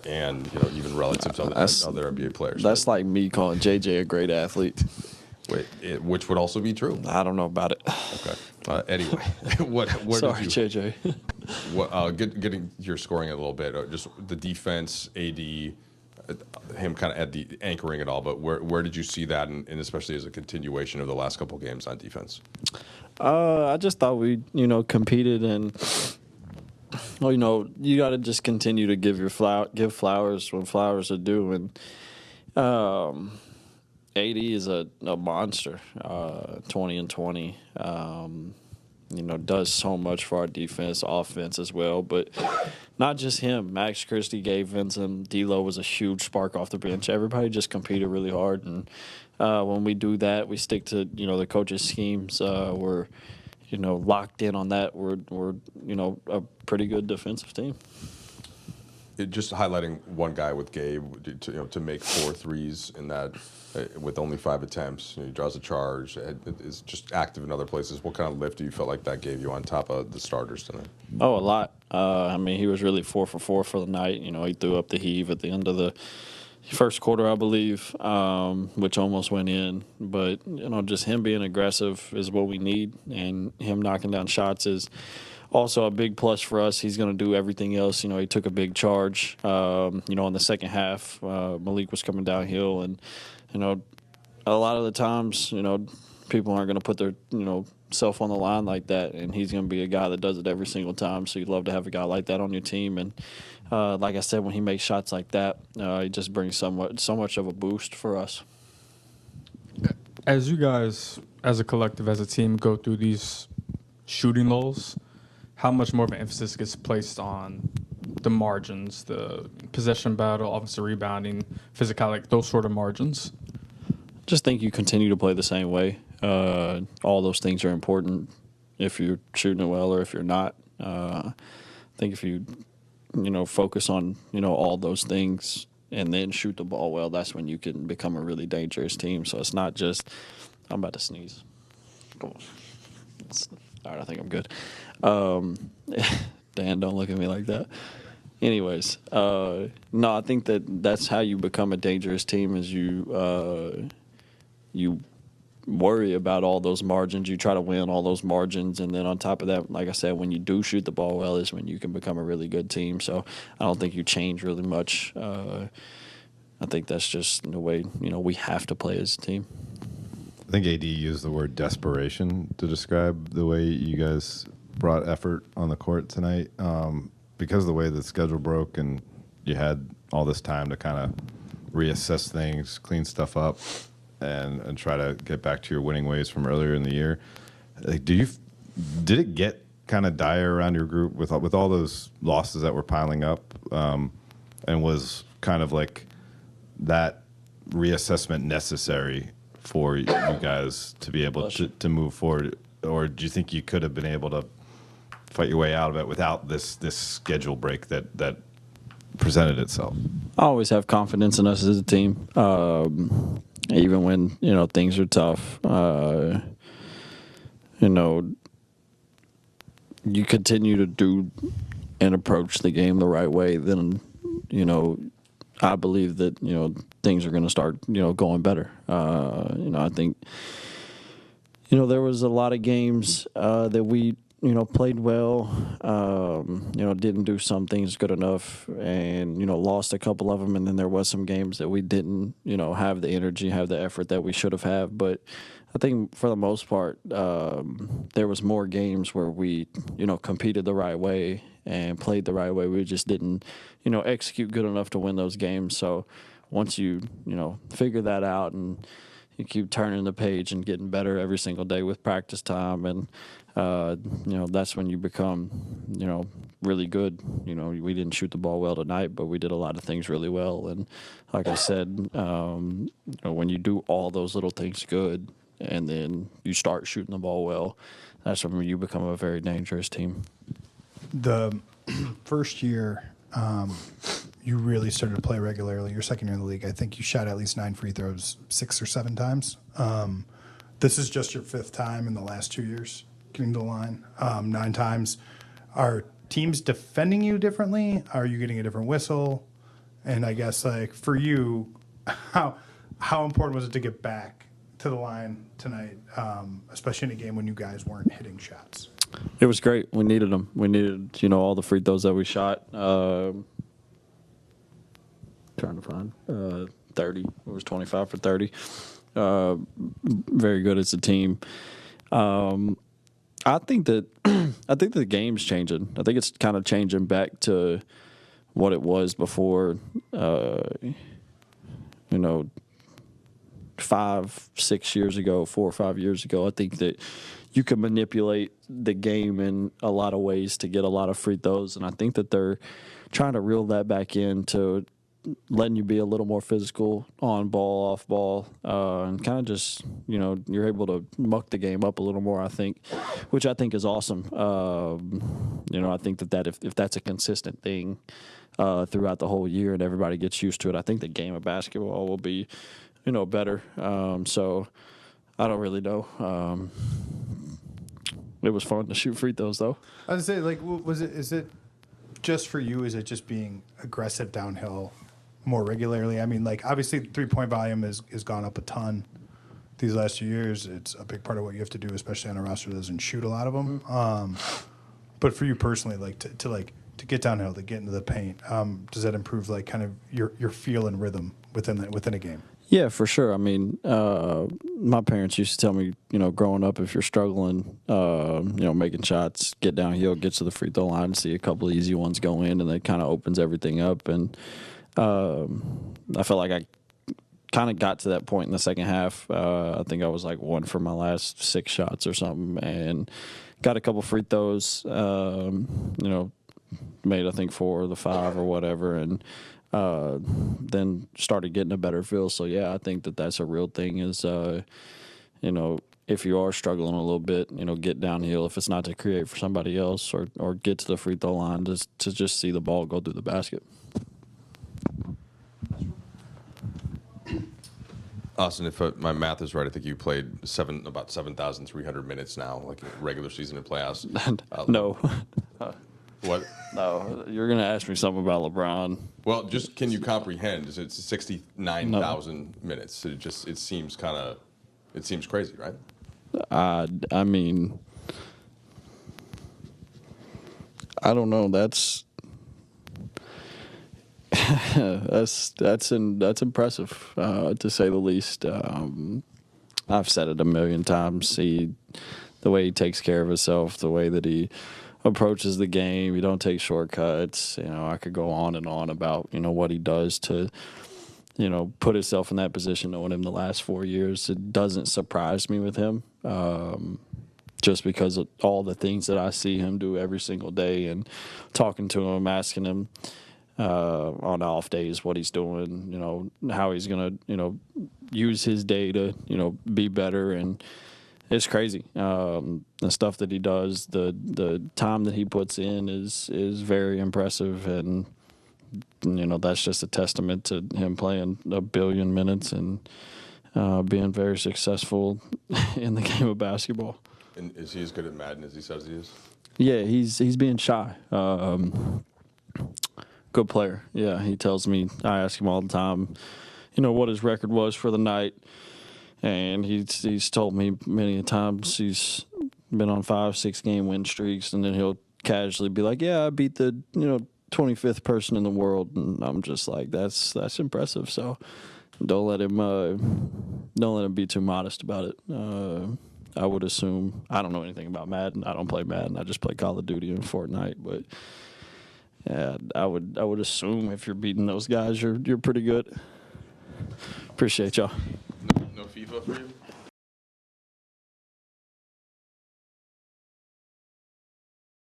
and even relative to other NBA players. That's like me calling JJ a great athlete. Wait, which would also be true. I don't know about it. Okay. Anyway, where Sorry, did you? JJ. Getting your scoring a little bit, just the defense, AD, him kind of at the anchoring it all. But where did you see that, and especially as a continuation of the last couple of games on defense? I just thought we, competed, and you got to just continue to give flowers when flowers are due, and AD is a monster, 20 and 20. Does so much for our defense, offense as well. But not just him. Max Christie, Gabe Vincent, D'Lo was a huge spark off the bench. Everybody just competed really hard. And when we do that, we stick to, the coach's schemes. We're, locked in on that. We're a pretty good defensive team. Just highlighting one guy with Gabe to make 4 threes in that with only 5 attempts. He draws a charge, is just active in other places. What kind of lift do you feel like that gave you on top of the starters tonight? Oh, a lot. He was really 4 for 4 for the night. He threw up the heave at the end of the first quarter, I believe, which almost went in. But, just him being aggressive is what we need, and him knocking down shots is also a big plus for us. He's going to do everything else. He took a big charge, in the second half. Malik was coming downhill, and, a lot of the times, people aren't going to put their, self on the line like that, and he's going to be a guy that does it every single time. So you'd love to have a guy like that on your team. And like I said, when he makes shots like that, he just brings so much of a boost for us. As you guys, as a collective, as a team, go through these shooting lulls, how much more of an emphasis gets placed on the margins, the possession battle, offensive rebounding, physicality, those sort of margins? Just think you continue to play the same way. All those things are important if you're shooting it well or if you're not. I think if you, focus on, all those things and then shoot the ball well, that's when you can become a really dangerous team. So it's not just – I'm about to sneeze. Come on. All right, I think I'm good. Dan, don't look at me like that. Anyways, no, I think that's how you become a dangerous team is you worry about all those margins. You try to win all those margins. And then on top of that, like I said, when you do shoot the ball well is when you can become a really good team. So I don't think you change really much. I think that's just the way, we have to play as a team. I think AD used the word desperation to describe the way you guys brought effort on the court tonight. Because of the way the schedule broke and you had all this time to kind of reassess things, clean stuff up, and try to get back to your winning ways from earlier in the year. Like, did it get kind of dire around your group with all those losses that were piling up, and was kind of like that reassessment necessary for you guys to be able to move forward? Or do you think you could have been able to fight your way out of it without this schedule break that presented itself? I always have confidence in us as a team, even when things are tough. You continue to do and approach the game the right way, then I believe that things are going to start going better. I think there was a lot of games that we played well, didn't do some things good enough, and lost a couple of them. And then there was some games that we didn't have the energy, have the effort that we should have had. But I think for the most part, there was more games where we competed the right way and played the right way. We just didn't execute good enough to win those games. So once you figure that out and you keep turning the page and getting better every single day with practice time, and that's when you become really good. We didn't shoot the ball well tonight, but we did a lot of things really well. And like I said, when you do all those little things good and then you start shooting the ball well, that's when you become a very dangerous team. The first year you really started to play regularly, your second year in the league, I think you shot at least 9 free throws 6 or 7 times. This is just your 5th time in the last 2 years getting to the line, 9 times. Are teams defending you differently? Are you getting a different whistle? And I guess like for you, how important was it to get back to the line tonight, especially in a game when you guys weren't hitting shots? It was great. We needed them. We needed, all the free throws that we shot. Trying to find 30. It was 25 for 30. Very good as a team. I think that the game's changing. I think it's kind of changing back to what it was before. 5-6 years ago, 4 or 5 years ago. I think that you can manipulate the game in a lot of ways to get a lot of free throws, and I think that they're trying to reel that back into letting you be a little more physical on ball, off ball, and kind of just, you're able to muck the game up a little more, I think, which I think is awesome. I think that if that's a consistent thing throughout the whole year and everybody gets used to it, I think the game of basketball will be, better. So I don't really know. It was fun to shoot free throws, though. I was gonna say, is it just for you? Is it just being aggressive downhill more regularly? I mean, obviously the 3-point volume has gone up a ton these last 2 years. It's a big part of what you have to do, especially on a roster that doesn't shoot a lot of them. But for you personally, to get downhill, to get into the paint, does that improve kind of your feel and rhythm within a game? Yeah, for sure. I mean, my parents used to tell me, growing up, if you're struggling, making shots, get downhill, get to the free throw line, see a couple of easy ones go in, and that kind of opens everything up. And I felt like I kind of got to that point in the second half. I think I was 1 for my last 6 shots or something, and got a couple free throws. Made I think 4 of the 5 or whatever, and then started getting a better feel. So yeah, I think that's a real thing. Is if you are struggling a little bit, get downhill. If it's not to create for somebody else or get to the free throw line, to just see the ball go through the basket. Austin, if my math is right, I think you played about 7,300 minutes now, regular season and playoffs. No. What? No, you're going to ask me something about LeBron. Well, just can you comprehend? It's 69,000 minutes. It seems crazy, right? I mean, I don't know. That's impressive, to say the least. I've said it a million times. The way he takes care of himself, the way that he approaches the game, you don't take shortcuts. I could go on and on about what he does to put himself in that position. Knowing him the last 4 years, it doesn't surprise me with him, just because of all the things that I see him do every single day, and talking to him, asking him on off days what he's doing, how he's gonna use his day to be better. And it's crazy. The stuff that he does, the time that he puts in is very impressive, and that's just a testament to him playing 1 billion minutes and being very successful in the game of basketball. And is he as good at Madden as he says he is? Yeah, he's being shy. Good player. Yeah, he tells me. I ask him all the time, what his record was for the night. And he's told me many times he's been on 5-6 game win streaks, and then he'll casually be like, "Yeah, I beat the 25th person in the world," and I'm just like, "That's impressive." So don't let him be too modest about it. I would assume, I don't know anything about Madden. I don't play Madden. I just play Call of Duty and Fortnite. But yeah, I would assume if you're beating those guys, you're pretty good. Appreciate y'all. No FIFA for you?